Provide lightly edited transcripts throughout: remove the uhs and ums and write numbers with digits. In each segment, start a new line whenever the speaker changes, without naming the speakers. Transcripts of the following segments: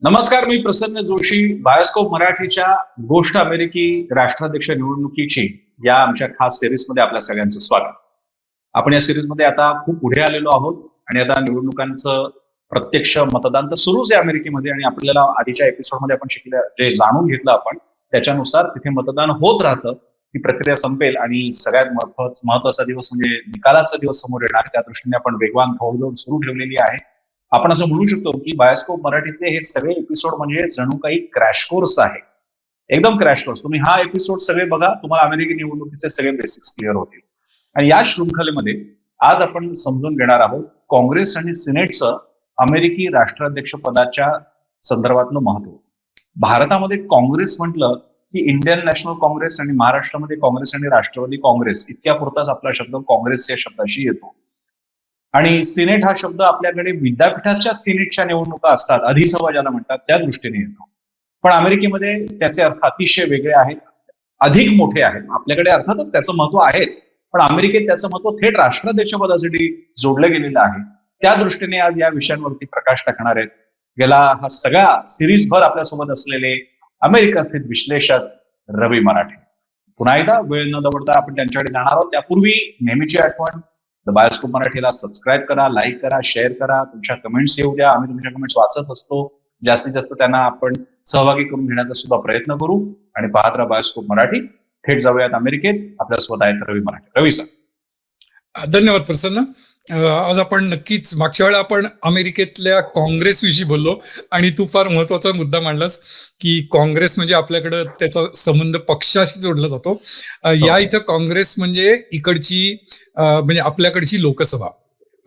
नमस्कार, मी प्रसन्न जोशी. बायोस्कोप मराठीच्या गोष्ट अमेरिकी राष्ट्राध्यक्ष निवडणुकीची या आमच्या खास सिरीजमध्ये आपल्या सगळ्यांचं स्वागत. आपण या सिरीजमध्ये आता खूप पुढे आलेलो आहोत आणि आता निवडणुकांचं प्रत्यक्ष मतदान तर सुरूच आहे अमेरिकेमध्ये. आणि आपल्याला आधीच्या एपिसोडमध्ये आपण शिकलं, जे जाणून घेतलं आपण, त्याच्यानुसार तिथे मतदान होत राहतं. ही प्रक्रिया संपेल आणि सगळ्यात महत्वाचा दिवस म्हणजे निकालाचा दिवस समोर येणार. त्या दृष्टीने आपण वेगवान भावदौड सुरू ठेवलेली आहे. आपण असं म्हणू शकतो की बायोस्कोप मराठीचे हे सगळे एपिसोड म्हणजे जणू काही क्रॅश कोर्स आहे, एकदम क्रॅश कोर्स. तुम्ही हा एपिसोड सगळे बघा, तुम्हाला अमेरिकी निवडणुकीचे सगळे बेसिक्स क्लिअर होतील. आणि या शृंखलेमध्ये आज आपण समजून घेणार आहोत काँग्रेस आणि सिनेटचं अमेरिकी राष्ट्राध्यक्ष पदाच्या संदर्भातलं महत्व. भारतामध्ये काँग्रेस म्हटलं की इंडियन नॅशनल काँग्रेस आणि महाराष्ट्रामध्ये काँग्रेस आणि राष्ट्रवादी काँग्रेस इतक्या पुरताच आपला शब्द काँग्रेस या शब्दाशी येतो. आणि सिनेट हा शब्द आपल्याकडे विद्यापीठाच्या सिनेटच्या निवडणुका असतात, अधिसभा ज्याला म्हणतात, त्या दृष्टीने येतो. पण अमेरिकेमध्ये त्याचे अर्थ अतिशय वेगळे आहेत, अधिक मोठे आहेत. आपल्याकडे अर्थातच त्याचं महत्व आहेच, पण अमेरिकेत त्याचं महत्व थेट राष्ट्राध्यक्ष पदासाठी जोडलं गेलेलं आहे. त्या दृष्टीने आज या विषयांवरती प्रकाश टाकणार आहेत. गेला हा सगळा सिरीजभर आपल्यासोबत असलेले अमेरिका स्थित विश्लेषक रवी मराठे. पुन्हा एकदा वेळ न दवडता आपण त्यांच्याकडे जाणार आहोत. त्यापूर्वी नेहमीची आठवण, बायोस्कोप मराठीला सबस्क्राईब करा, लाईक करा, शेअर करा, तुमच्या कमेंट्स येऊ द्या. आम्ही तुमच्या कमेंट्स वाचत असतो. जास्तीत जास्त त्यांना आपण सहभागी करून घेण्याचा सुद्धा प्रयत्न करू. आणि पाहत राहा बायोस्कोप मराठी. थेट जाऊयात अमेरिकेत. आपल्यासोबत आहेत रवी मराठे. रवी सर.
धन्यवाद प्रसन्न. आज आपण नक्कीच, मागच्या वेळेला आपण अमेरिकेतल्या काँग्रेसविषयी बोललो आणि तू फार महत्वाचा मुद्दा मांडलास की काँग्रेस म्हणजे आपल्याकडं त्याचा संबंध पक्षाशी जोडला जातो. या इथं काँग्रेस म्हणजे इकडची म्हणजे आपल्याकडची लोकसभा,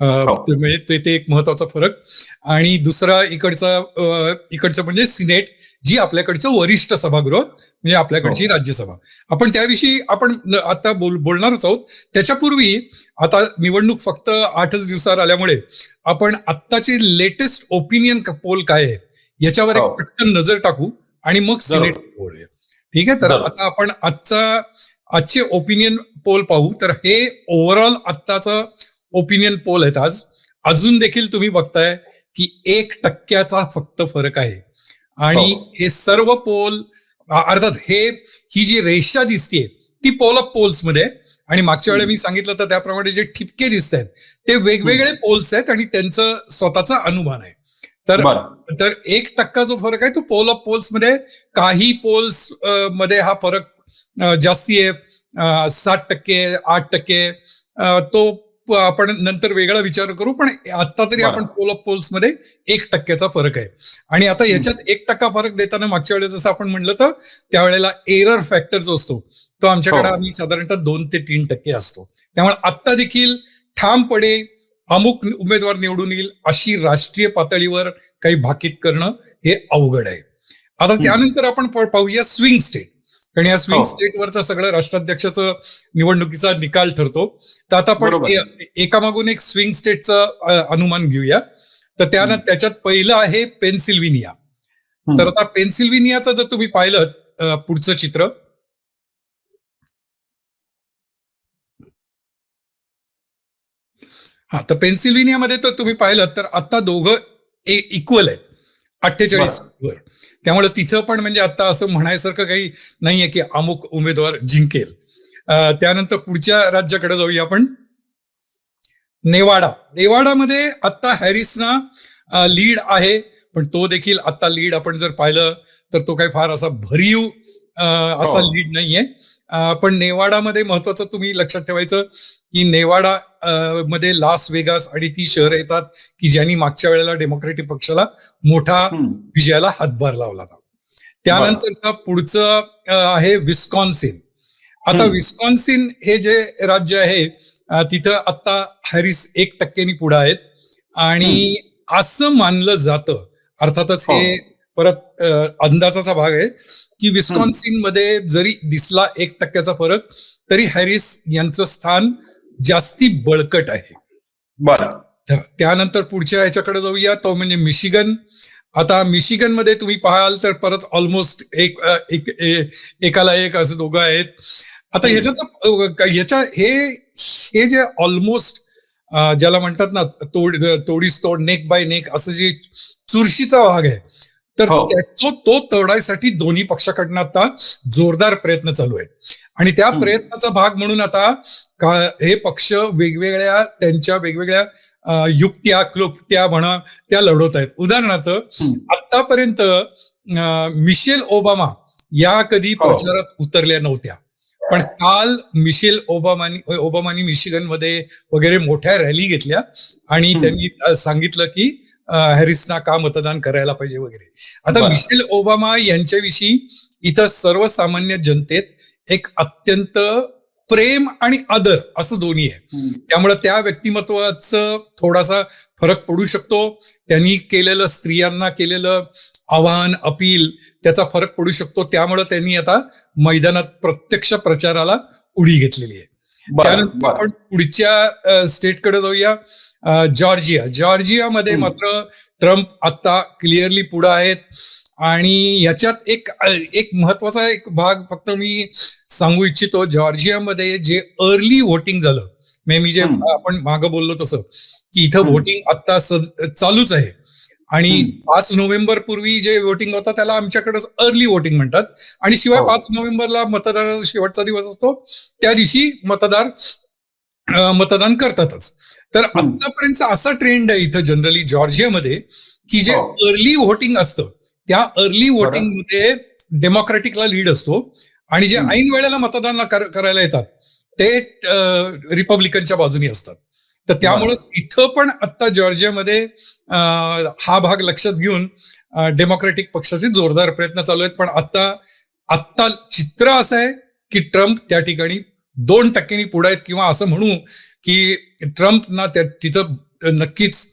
म्हणजे ते एक महत्वाचा फरक. आणि दुसरा इकडचं म्हणजे सिनेट, जी आपल्याकडचं वरिष्ठ सभागृह म्हणजे आपल्याकडची राज्यसभा. आपण त्याविषयी आपण आता बोलणारच आहोत. त्याच्यापूर्वी आता निवडणूक फक्त 8च दिवसावर आल्यामुळे आपण आत्ताचे लेटेस्ट ओपिनियन पोल काय आहे याच्यावर एक पटकन नजर टाकू आणि मग सिनेट बोलूया. ठीक आहे. तर आता आपण आजचे ओपिनियन पोल पाहू. तर हे ओव्हरऑल आत्ताचं ओपिनियन पोल आहेत. आज अजून देखील तुम्ही बघताय की 1% फक्त फरक आहे. आणि हे सर्व पोल अर्थात ही जी रेषा दिसतीये ती पोल ऑफ पोल्स मध्ये, आणि मागच्या वेळेला मी सांगितलं तर त्याप्रमाणे जे ठिपके दिसत आहेत ते वेगवेगळे पोल्स आहेत आणि त्यांचं स्वतःचा अनुमान आहे. तर 1% जो फरक आहे तो पोल ऑफ पोल्स मध्ये. काही पोल्स मध्ये हा फरक जास्ती आहे, 7%, 8%. तो आपण नंतर वेगळा विचार करू, पण आता तरी आपण पोल ऑफ पोल्स मध्ये 1%चा फरक आहे. आणि आता याच्यात 1% फरक देताना मागच्या वेळेला जसं आपण म्हणलं तर त्यावेळेला एरर फॅक्टर जो असतो तो आमच्याकडे आम्ही साधारणतः 2 ते 3% असतो. त्यामुळे आता देखील ठामपणे अमुक उमेदवार निवडून येईल अशी राष्ट्रीय पातळीवर काही भाकीत करणं हे अवघड आहे. आता त्यानंतर आपण पाहूया स्विंग स्टेट, कारण या स्विंग स्टेटवर तर सगळं राष्ट्राध्यक्षाचं निवडणुकीचा निकाल ठरतो. तर आता आपण एकामागून एक स्विंग स्टेटचं अनुमान घेऊया. तर त्याच्यात पहिलं आहे पेन्सिल्व्हेनिया. तर आता पेन्सिल्व्हेनियाचं जर तुम्ही पाहिलं पुढचं चित्र, तर पेन्सिल्व्हेनियामध्ये तर तुम्ही पाहिलं तर आता दोघं इक्वल आहेत, 48 वर. त्यामुळे तिथं पण म्हणजे आता असं म्हणायसारखं काही नाहीये की अमुक उमेदवार जिंकेल. त्यानंतर पुढच्या राज्याकडे जाऊया आपण. नेवाडामध्ये आता हॅरिसना लीड आहे, पण तो देखील आता लीड आपण जर पाहिलं तर तो काही फार असा भरीव असा लीड नाहीये. पण नेवाडामध्ये महत्वाचं तुम्ही लक्षात ठेवायचं की नेवाडा मध्ये लास वेगास आणि ती शहरं येतात की ज्यांनी मागच्या वेळेला डेमोक्रेटिक पक्षाला मोठा विजयाला हातभार लावला होता. त्यानंतर पुढचं आहे विस्कॉन्सिन. आता विस्कॉन्सिन हे जे राज्य आहे तिथं आता हॅरिस 1%नी पुढे आहेत. आणि असं मानलं जातं, अर्थातच हे परत अंदाजाचा भाग आहे, की विस्कॉन्सिन मध्ये जरी दिसला 1%चा फरक तरी हॅरिस यांचं स्थान जास्ती बळकट आहे. त्यानंतर पुढच्या ह्याच्याकडे जाऊया, तो म्हणजे मिशिगन. आता मिशिगन मध्ये तुम्ही पाहाल तर परत ऑलमोस्ट एकाला एक असं दोघं आहेत. आता हे जे ऑलमोस्ट ज्याला म्हणतात ना तोडीस तोड, नेक बाय नेक, असं जे चुरशीचा भाग आहे तर
हो.
तो तोडायसाठी दोन्ही पक्षाकडनं आता जोरदार प्रयत्न चालू आहेत. आणि त्या प्रयत्नाचा भाग म्हणून आता हे पक्ष त्यांच्या वेगवेगळ्या युक्त्या क्लुप्त्या म्हणा त्या लढवत आहेत. उदाहरणार्थ आतापर्यंत मिशेल ओबामा या कधी
हो.
प्रचारात उतरल्या नव्हत्या, पण काल मिशेल ओबामानी मिशिगनमध्ये वगैरे मोठ्या रॅली घेतल्या आणि त्यांनी सांगितलं की हॅरिसना का मतदान करायला पाहिजे वगैरे. आता
बरं.
मिशेल ओबामा यांच्याविषयी इथं सर्वसामान्य जनतेत एक अत्यंत प्रेम आणि आदर असं दोन्ही आहे. त्यामुळे त्या व्यक्तिमत्वाचं थोडासा फरक पडू शकतो. त्यांनी केलेलं स्त्रियांना केलेलं आवाहन अपील त्याचा फरक पडू शकतो. त्यामुळे त्यांनी आता मैदानात प्रत्यक्ष प्रचाराला उडी घेतलेली आहे. त्यानंतर आपण पुढच्या स्टेटकडे जाऊया. जॉर्जियामध्ये मात्र ट्रम्प आता क्लिअरली पुढे आहेत. आणि याच्यात एक महत्वाचा एक भाग फक्त मी सांगू इच्छितो. जॉर्जियामध्ये जे अर्ली व्होटिंग झालं, मी जे आपण मागं बोललो तसं की इथं व्होटिंग आता चालूच आहे. आणि 5 नोव्हेंबर पूर्वी जे व्होटिंग होतं त्याला आमच्याकडे अर्ली व्होटिंग म्हणतात. आणि शिवाय 5 नोव्हेंबरला मतदाराचा शेवटचा दिवस असतो, त्या दिवशी मतदान करतातच. तर आतापर्यंतचा असा ट्रेंड आहे इथं जनरली जॉर्जियामध्ये की जे अर्ली व्होटिंग असतं त्या अर्ली व्होटिंग मध्ये डेमोक्रॅटिकला लीड असतो आणि जे ऐन वेळेला मतदान करायला येतात ते रिपब्लिकनच्या बाजूने असतात. तर त्यामुळे इथं पण आता जॉर्जियामध्ये हा भाग लक्षात घेऊन डेमोक्रॅटिक पक्षाचे जोरदार प्रयत्न चालू आहेत. पण आता चित्र असं आहे की ट्रम्प त्या ठिकाणी 2% पुढे आहेत, किंवा असं म्हणू की ट्रम्प ना तिथं नक्कीच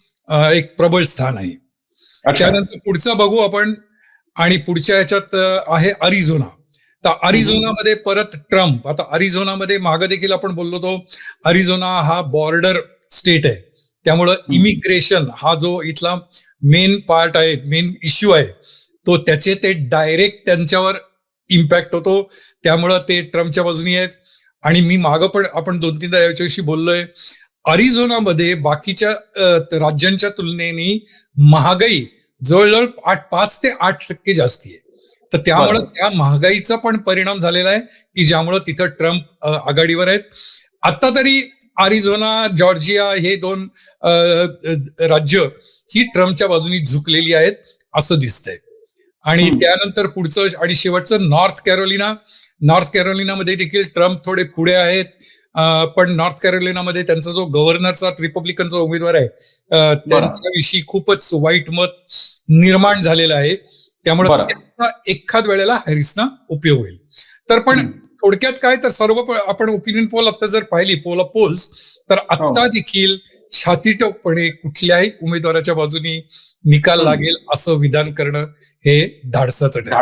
एक प्रबळ स्थान आहे. त्यानंतर पुढचा बघू आपण. आणि पुढच्या ह्याच्यात आहे अरिझोना. तर अरिझोनामध्ये परत ट्रम्प. आता अरिझोनामध्ये मागं देखील आपण बोललो तो अरिझोना हा बॉर्डर स्टेट आहे. त्यामुळं इमिग्रेशन हा जो इथला मेन पार्ट आहे, मेन इश्यू आहे, तो त्याचे ते डायरेक्ट त्यांच्यावर इम्पॅक्ट होतो. त्यामुळं ते ट्रम्पच्या बाजूनी आहेत. आणि मी मागं पण आपण 2-3दा याच्याविषयी बोललोय. अरिझोनामध्ये बाकीच्या राज्यांच्या तुलनेने महागाई जवळजवळ 5 ते 8% जास्ती आहे. तर त्यामुळे त्या महागाईचा पण परिणाम झालेला आहे की ज्यामुळे तिथं ट्रम्प आघाडीवर आहेत. आता तरी अरिझोना, जॉर्जिया हे 2 राज्य ही ट्रम्पच्या बाजूनी झुकलेली आहेत असं दिसतंय. आणि त्यानंतर पुढचं आणि शेवटचं नॉर्थ कॅरोलिनामध्ये देखील ट्रम्प थोडे पुढे आहेत. पण नॉर्थ कॅरोलिनामध्ये त्यांचा जो गव्हर्नरचा रिपब्लिकनचा उमेदवार आहे त्यांच्याविषयी खूपच वाईट मत निर्माण झालेलं आहे. त्यामुळे त्याचा एखाद वेळेला हॅरिसना उपयोग होईल. तर पण थोडक्यात काय, तर सर्व आपण ओपिनियन पोल आता जर पाहिली पोल्स, तर आता देखील छातीटोकपणे कुठल्याही उमेदवाराच्या बाजूनी निकाल लागेल असं विधान करणं हे धाडसाचं ठरेल.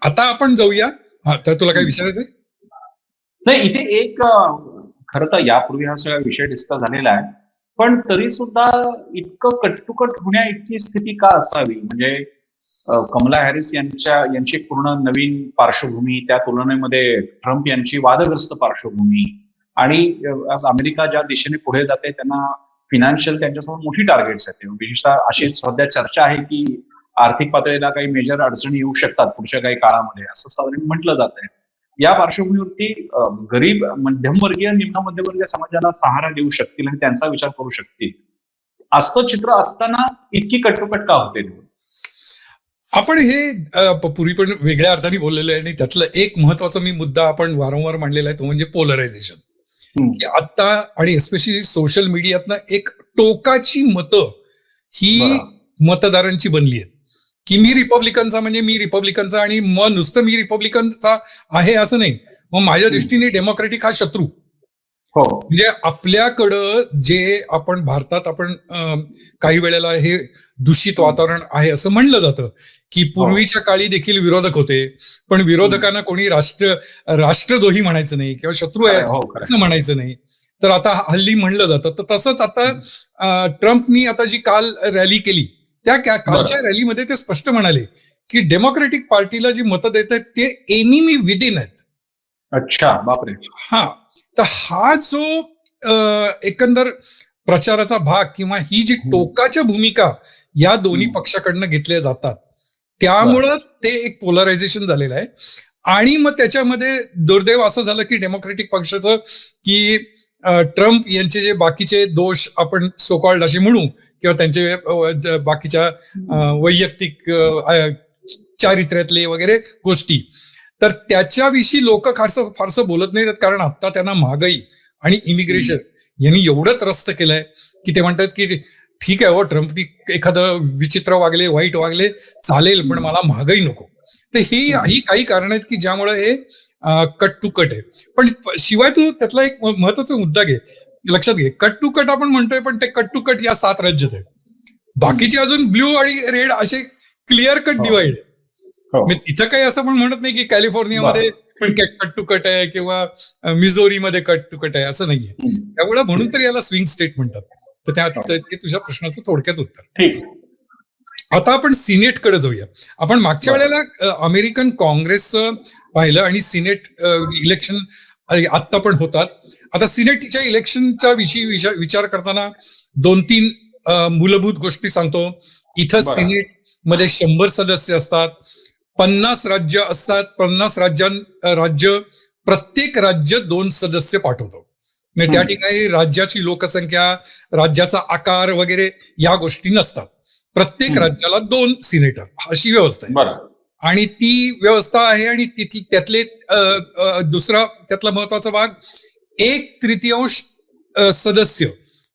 आता आपण जाऊया. तर तुला काय विचारायचंय?
नाही, इथे एक खरं तर यापूर्वी हा सगळा विषय डिस्कस झालेला आहे, पण तरी सुद्धा इतकं कटुकट होण्या इतकी स्थिती का असावी? म्हणजे कमला हॅरिस यांची पूर्ण नवीन पार्श्वभूमी, त्या तुलनेमध्ये ट्रम्प यांची वादग्रस्त पार्श्वभूमी, आणि आज अमेरिका ज्या दिशेने पुढे जाते त्यांना फिनान्शियल त्यांच्यासमोर मोठी टार्गेट्स आहेत. विशेषतः अशी सध्या चर्चा आहे की आर्थिक पातळीला काही मेजर अडचणी येऊ शकतात पुढच्या काही काळामध्ये, असं साधारण म्हटलं जात आहे. या पार्श्वभूमीवरती गरीब मध्यमवर्गीय, निम्न मध्यमवर्गीय समाजाला सहारा देऊ शकतील आणि त्यांचा विचार करू शकतील असं चित्र असताना इतकी कटोकट का होते?
आपण हे पूर्वी पण वेगळ्या अर्थाने बोललेलं आहे. आणि त्यातला एक महत्वाचा मी मुद्दा आपण वारंवार मांडलेला आहे, तो म्हणजे पोलरायझेशन. की आता आणि एस्पेशली सोशल मीडियातनं एक टोकाची मतं ही मतदारांची बनली आहेत की मी रिपब्लिकनचा म्हणजे मी रिपब्लिकनचा, आणि मग नुसतं मी रिपब्लिकनचा आहे असं नाही, मग माझ्या दृष्टीने डेमोक्रॅटिक हा शत्रू. म्हणजे आपल्याकडं जे आपण भारतात आपण काही वेळेला हे दूषित वातावरण आहे असं म्हणलं जातं की पूर्वीच्या काळी देखील विरोधक होते, पण विरोधकांना कोणी राष्ट्रद्रोही म्हणायचं नाही किंवा शत्रू आहे असं म्हणायचं नाही. तर आता हल्ली म्हणलं जातं. तर तसंच आता ट्रम्पनी आता जी काल रॅली केली, त्या कालच्या रॅलीमध्ये ते स्पष्ट म्हणाले की डेमोक्रॅटिक पार्टीला जी मतं देत आहेत ते एनिमी विदिन आहेत.
अच्छा, बापरे.
हा, तर हा जो एकंदर प्रचाराचा भाग किंवा ही जी टोकाच्या भूमिका या दोन्ही पक्षाकडनं घेतले जातात. त्यामुळं ते एक पोलरायझेशन झालेलं आहे. आणि मग त्याच्यामध्ये दुर्दैव असं झालं की डेमोक्रेटिक पक्षाचं की ट्रम्प यांचे जे बाकीचे दोष आपण सोकॉल्ड असे म्हणू किंवा त्यांचे बाकीच्या वैयक्तिक चारित्र्यातले वगैरे गोष्टी, तर त्याच्याविषयी लोक फारसं बोलत नाहीत. कारण आता त्यांना महागाई आणि इमिग्रेशन यांनी एवढं त्रस्त केलंय की ते म्हणतात की ठीक आहे, ट्रम्प एखादं विचित्र वागले, वाईट वागले चालेल, पण मला महागाई नको. तर ही काही कारण आहेत की ज्यामुळे हे कट टू कट आहे. पण शिवाय तू त्यातला एक महत्वाचा मुद्दा लक्षात घे. कट टू कट आपण म्हणतोय, पण ते कट टू कट या 7 राज्यात आहे. बाकीचे अजून ब्ल्यू आणि रेड असे क्लिअर कट डिवाइड आहे. तिथं काही असं पण म्हणत नाही की कॅलिफोर्नियामध्ये पण कट टू कट आहे किंवा मिझोरीमध्ये कट टू कट आहे, असं नाहीये. त्यामुळे म्हणून तर याला स्विंग स्टेट म्हणतात. तर ते तुझ्या प्रश्नाचं थोडक्यात उत्तर. आता आपण सिनेटकडे जाऊया. आपण मागच्या वेळेला अमेरिकन काँग्रेसचं पाहिलं आणि सिनेट इलेक्शन आत्ता पण होतात. आता सिनेटच्या इलेक्शनच्या विषयी विचार करताना 2-3 मूलभूत गोष्टी सांगतो. इथं सिनेट मध्ये 100 सदस्य असतात, 50 राज्य असतात. 50 राज्य प्रत्येक राज्य 2 सदस्य पाठवतो. म्हणजे त्या ठिकाणी राज्याची लोकसंख्या, राज्याचा आकार वगैरे या गोष्टी नसतात. प्रत्येक राज्याला 2 सिनेटर अशी व्यवस्था आहे. आणि ती व्यवस्था आहे. आणि त्यातले त्यातला महत्वाचा भाग 1/3 सदस्य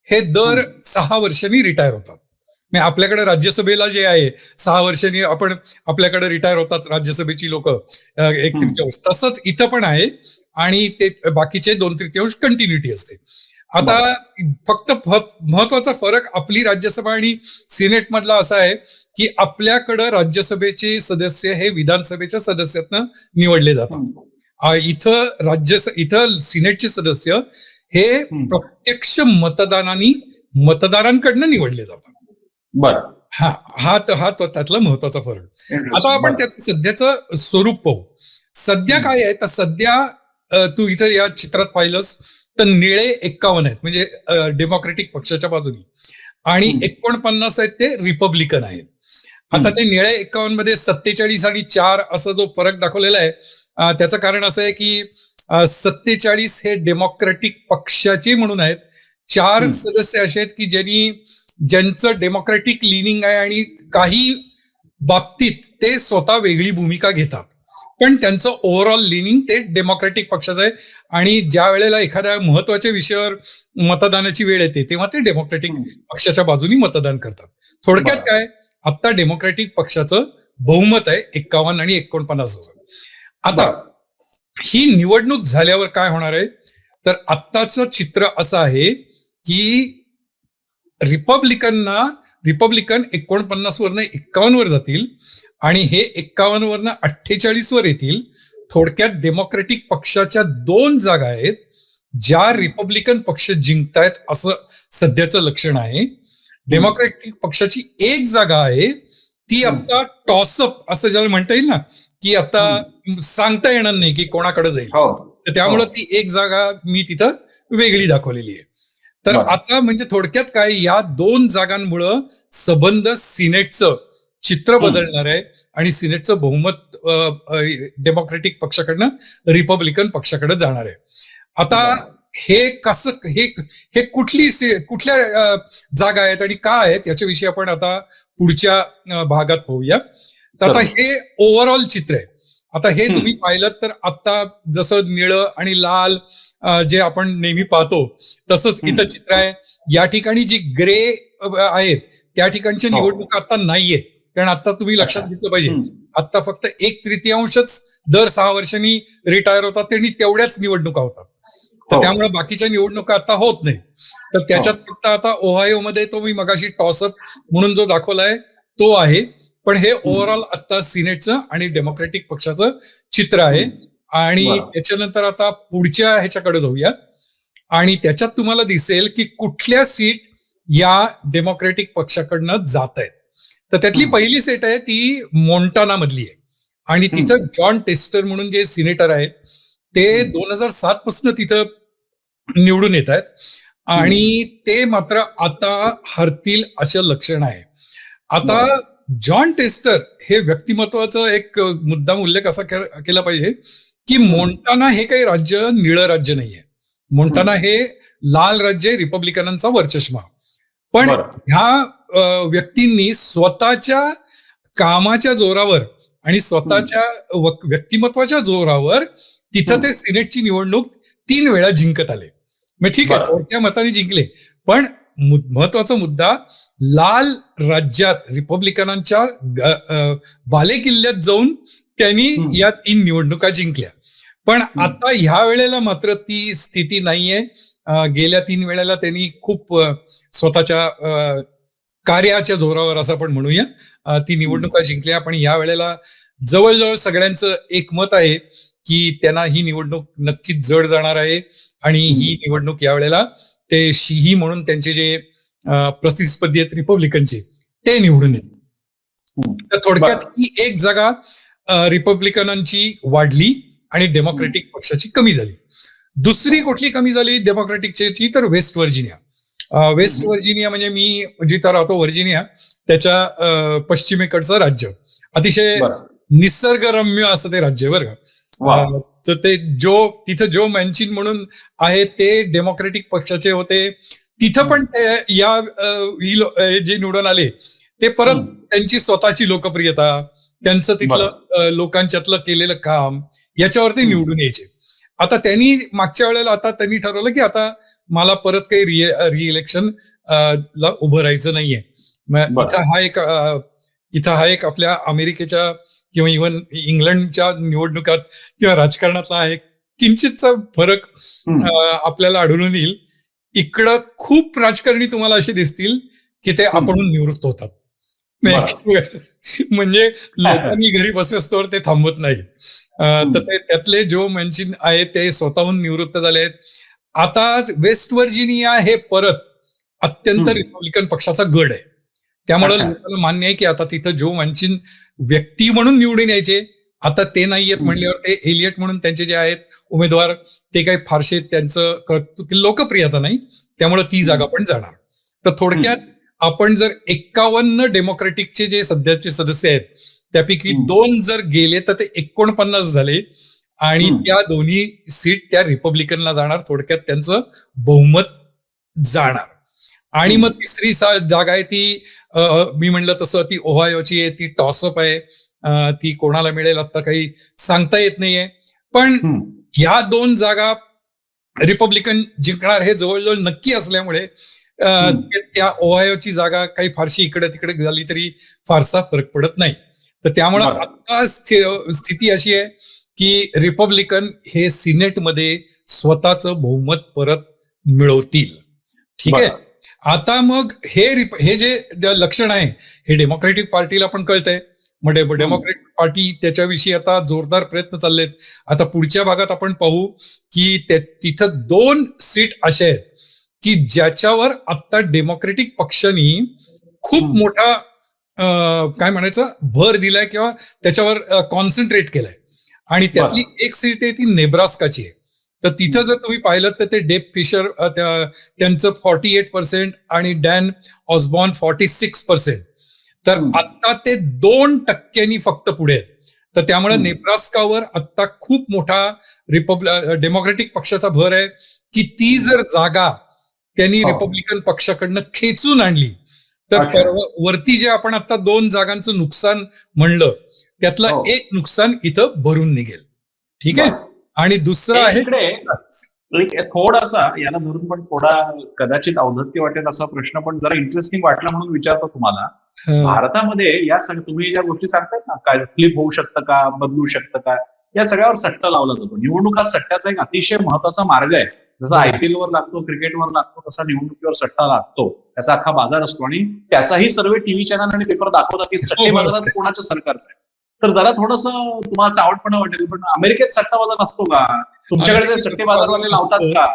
हे दर 6 वर्षांनी रिटायर होतात. म्हणजे आपल्याकडे राज्यसभेला जे आहे 6 वर्षांनी आपल्याकडे रिटायर होतात राज्यसभेची लोक 1/3. तसंच इथं पण आहे. आणि ते बाकीचे 2/3 कंटिन्युटी असते. आता फक्त महत्वाचा फरक आपली राज्यसभा आणि सिनेट मधला असा आहे की आपल्याकडं राज्यसभेचे सदस्य हे विधानसभेच्या सदस्यातनं निवडले जातात. इथं सिनेटचे सदस्य हे प्रत्यक्ष मतदारांकडनं निवडले जातात. हा त्यातला महत्वाचा फरक. आता आपण त्याचं सध्याचं स्वरूप पाहू. सध्या काय आहे, तर सध्या तू इथं या चित्रात पाहिलंस तर निळे 51 आहेत, म्हणजे डेमोक्रेटिक पक्षाच्या बाजूनी, आणि 49 आहेत ते रिपब्लिकन आहेत. आता ते निळे 51 मध्ये 47 आणि 4 असा जो फरक दाखवलेला आहे, त्याचं कारण असं आहे की 47 हे डेमोक्रेटिक पक्षाचे म्हणून आहेत. 4 सदस्य असे आहेत की ज्यांचं डेमोक्रेटिक लिनिंग आहे आणि काही बाबतीत ते स्वतः वेगळी भूमिका घेतात, पण त्यांचं ओव्हरऑल लिनिंग ते डेमोक्रेटिक पक्षाचं आहे. आणि ज्या वेळेला एखाद्या महत्वाच्या विषयावर मतदानाची वेळ येते तेव्हा ते डेमोक्रेटिक पक्षाच्या बाजूनी मतदान करतात. थोडक्यात काय, आता डेमोक्रेटिक पक्षाचं बहुमत आहे 51 आणि 49. आता ही निवडणूक झाल्यावर काय होणार आहे, तर आत्ताचं चित्र असं आहे की रिपब्लिकन 49 वरनं 51 वर जातील आणि हे 51 वरनं 48 वर येतील. थोडक्यात डेमोक्रेटिक पक्षाच्या 2 जागा आहेत ज्या रिपब्लिकन पक्ष जिंकतायत असं सध्याचं लक्षण आहे. डेमोक्रेटिक पक्षाची 1 जागा आहे, ती आता टॉसअप असं ज्याला म्हणता येईल ना, की आता सांगता येणार नाही की कोणाकडे जाईल. तर त्यामुळे ती 1 जागा मी तिथं वेगळी दाखवलेली आहे. तर आता म्हणजे थोडक्यात काय, या 2 जागांमुळं संबंध सिनेटचं चित्र बदलणार आहे आणि सिनेटचं बहुमत डेमोक्रेटिक पक्षाकडनं रिपब्लिकन पक्षाकडे जाणार आहे. आता हे कसं, हे कुठल्या जागा आहेत आणि का आहेत याच्याविषयी आपण आता पुढच्या भागात पाहूया. तर आता हे ओव्हरऑल चित्र आहे. आता हे तुम्ही पाहिलं तर आता जसं निळं आणि लाल जे आपण नेहमी पाहतो तसंच इथं चित्र आहे. या ठिकाणी जी ग्रे आहेत त्या ठिकाणच्या निवडणुका आता नाहीयेत, कारण आता तुम्ही लक्षात घेतलं पाहिजे, आता फक्त 1/3 दर 6 वर्षांनी रिटायर होतात, त्यांनी तेवढ्याच निवडणुका होतात. तर त्यामुळे बाकीच्या निवडणुका आता होत नाहीत. तर त्याच्यात फक्त आता ओहायोमध्ये तो मी मगाशी टॉसअप म्हणून जो दाखवलाय तो आहे. पण हे ओव्हरऑल आता सिनेटचं आणि डेमोक्रेटिक पक्षाचं चित्र आहे. आणि त्याच्यानंतर आता पुढच्या ह्याच्याकडे जाऊया आणि त्याच्यात तुम्हाला दिसेल की कुठल्या सीट या डेमोक्रेटिक पक्षाकडनं जात आहेत. तर त्यातली पहिली सीट आहे ती मोंटाना मधली आहे आणि तिथं जॉन टेस्टर म्हणून जे सिनेटर आहेत ते 2007 पासून तिथं निवडून येत आहेत आणि ते मात्र आता हरतील असं लक्षण आहे. आता जॉन टेस्टर हे व्यक्तिमत्वाचा एक मुद्दाम उल्लेख असा केला पाहिजे की मोंटाना हे काही राज्य निळं राज्य नाहीये. मोंटाना हे लाल राज्य आहे, रिपब्लिकनांचा वरचष्मा. पण ह्या व्यक्तींनी स्वतःच्या कामाच्या जोरावर आणि स्वतःच्या व्यक्तिमत्वाच्या जोरावर तिथं ते सिनेटची निवडणूक 3 वेळा जिंकत आले. मग ठीक आहे, थोडक्या मताने जिंकले, पण महत्वाचा मुद्दा, लाल राज्यात रिपब्लिकनांच्या बालेकिल्ल्यात जाऊन त्यांनी या 3 निवडणुका जिंकल्या. पण आता ह्या वेळेला मात्र ती स्थिती नाहीये. गेल्या 3 वेळेला त्यांनी खूप स्वतःच्या कार्याच्या जोरावर असं आपण म्हणूया ती निवडणुका जिंकल्या. पण या वेळेला जवळजवळ सगळ्यांचं एकमत आहे की त्यांना ही निवडणूक नक्कीच जड जाणार आहे आणि ही निवडणूक यावेळेला ते शिही म्हणून त्यांचे जे प्रतिस्पर्धी आहेत रिपब्लिकनचे ते निवडून येतील. तर थोडक्यात ही एक जागा रिपब्लिकनांची वाढली आणि डेमोक्रेटिक पक्षाची कमी झाली. दुसरी कुठली कमी झाली डेमोक्रेटिकची, तर वेस्ट व्हर्जिनिया. वेस्ट व्हर्जिनिया म्हणजे मी जिथं राहतो व्हर्जिनिया, त्याच्या पश्चिमेकडचं राज्य, अतिशय निसर्गरम्य असं ते राज्य बरं का. तर ते तिथं जो मॅन्चिन म्हणून आहे ते डेमोक्रेटिक पक्षाचे होते. तिथं पण या जे निवडून आले ते परत त्यांची स्वतःची लोकप्रियता, त्यांचं तिथलं लोकांच्यातलं केलेलं काम याच्यावरती निवडून यायचे. आता त्यांनी मागच्या वेळेला आता त्यांनी ठरवलं की आता मला परत काही रिइलेक्शन ला उभं राहायचं नाहीये. इथं हा एक आपल्या अमेरिकेच्या किंवा इव्हन इंग्लंडच्या निवडणुकात किंवा राजकारणातला हा एक किंचितचा फरक आपल्याला आढळून येईल. इकडं खूप राजकारणी तुम्हाला असे दिसतील की ते आपण निवृत्त होतात, म्हणजे लोकांनी घरी बसस्तोवर ते थांबत नाहीत. तर त्यातले जो मॅन्चिन आहे ते स्वतःहून निवृत्त झाले आहेत. आता वेस्ट व्हर्जिनिया हे परत अत्यंत रिपब्लिकन पक्षाचा गड आहे. त्यामुळे लोकांना मान्य आहे की आता तिथं जो मॅन्चिन व्यक्ती म्हणून निवडून यायचे, आता ते नाहीयेत म्हणल्यावर ते एलियट म्हणून त्यांचे जे आहेत उमेदवार ते काही फारसे त्यांचं लोकप्रियता नाही, त्यामुळे ती जागा पण जाणार. तर थोडक्यात आपण जर 51 डेमोक्रेटिकचे जे सध्याचे सदस्य आहेत त्यापैकी 2 जर गेले तर ते 49 झाले आणि त्या दोन्ही सीट त्या रिपब्लिकनला जाणार. थोडक्यात त्यांचं बहुमत जाणार. आणि मग तिसरी जागा आहे ती मी म्हणलं तसं ती ओहायोची आहे, ती टॉसअप आहे, ती कोणाला मिळेल आता काही सांगता येत नाहीये. पण ह्या 2 जागा रिपब्लिकन जिंकणार हे जवळजवळ नक्की असल्यामुळे त्या ओहायोची जागा काही फारशी इकडे तिकडे झाली तरी फारसा फरक पडत नाही. तर त्यामुळे आता स्थिती अशी आहे की रिपब्लिकन हे सिनेटमध्ये स्वतःचं बहुमत परत मिळवतील. ठीक आहे. आता मग हे जे लक्षण आहे हे डेमोक्रेटिक पार्टीला पण कळतंय. मग डेमोक्रेटिक पार्टी त्याच्याविषयी आता जोरदार प्रयत्न चाललेत. आता पुढच्या भागात आपण पाहू की तिथं 2 सीट अशा आहेत की ज्याच्यावर आता डेमोक्रेटिक पक्षाने खूप मोठा काय म्हणायचं भर दिलाय किंवा त्याच्यावर कॉन्सन्ट्रेट केलंय. आणि त्यातली एक सीट आहे ती नेब्रास्काची आहे. तर तिथं जर तुम्ही पाहिलं तर ते डेप फिशर त्यांचं 48% आणि डॅन ऑस्बॉर्न 46%. तर आता ते 2% फक्त पुढे आहेत. तर त्यामुळे नेब्रास्कावर आता खूप मोठा डेमोक्रेटिक पक्षाचा भर आहे की ती जर जागा त्यांनी रिपब्लिकन पक्षाकडनं खेचून आणली तर वरती जे आपण आता 2 जागांचं नुकसान म्हणलं त्यातलं एक नुकसान इथं भरून निघेल. ठीक आहे. आणि दुसरं आहे
थोडासा याला धरून पण थोडा कदाचित औद्धत्य वाटेल असा प्रश्न पण जरा इंटरेस्टिंग वाटला म्हणून विचारतो तुम्हाला. भारतामध्ये या तुम्ही ज्या गोष्टी सांगतायत ना, काय फ्लिप होऊ शकतं का, बदलू शकतं का, या सगळ्यावर सट्टा लावला जातो. निवडणूक हा सट्ट्याचा एक अतिशय महत्वाचा मार्ग आहे. जसा IPL वर लागतो, क्रिकेटवर लागतो, तसा निवडणुकीवर सट्टा लागतो. त्याचा अख्खा बाजार असतो आणि त्याचाही सर्व टीव्ही चॅनल आणि पेपर दाखवतात की सट्टे बाजारात कोणाच्या सरकारचा आहे. तर जरा थोडंसं तुम्हाला चावटपणा वाटेल, पण अमेरिकेत सट्टा बाजार असतो का? तुमच्याकडे सट्टे बाजारवाले लावतात का?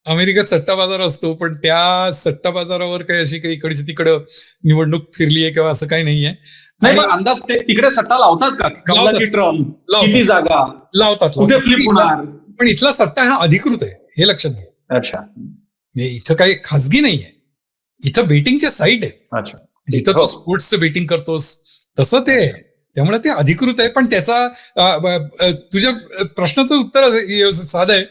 अमेरिकेत सट्टा बाजार असतो, पण त्या सट्टा बाजारावर काही अशी काही इकडची तिकडं निवडणूक फिरली आहे किंवा असं काही नाहीये.
नाही, अंदाज ते तिकडे सट्टा लावतात का? ट्रम्प किती जागा
लावतात,
कुठे फ्लिप होणार?
पण इथला सट्टा हा अधिकृत आहे हे लक्षात घ्या.
अच्छा.
इथं काही खासगी नाहीये, इथं बेटिंगच्या साईट आहे.
अच्छा.
जिथं तू
हो.
स्पोर्ट्सचं बेटिंग करतोस तसं ते आहे. त्यामुळे ते अधिकृत आहे. पण त्याचा तुझ्या प्रश्नाचं उत्तर साधं आहे.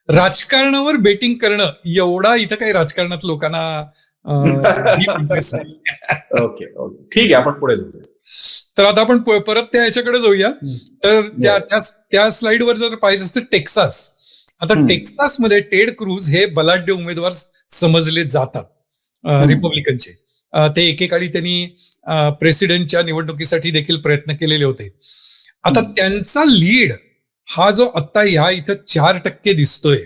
राजकारणावर बेटिंग करणं एवढा इथं काही राजकारणात लोकांना डीप इंटरेस्ट नाही.
ओके ओके, ठीक आहे, आपण पुढे जाऊया.
तर आता आपण परत त्या ह्याच्याकडे जाऊया. तर
Yes.
त्या स्लाइडवर जर पाहिजे असतं टेक्सास. आता टेक्सासमध्ये टेड क्रूज हे बलाढ्य उमेदवार समजले जातात रिपब्लिकनचे. ते एकेकाळी त्यांनी प्रेसिडेंटच्या निवडणुकीसाठी देखील प्रयत्न केलेले होते. आता त्यांचा लीड हा जो आता ह्या इथं 4% दिसतोय,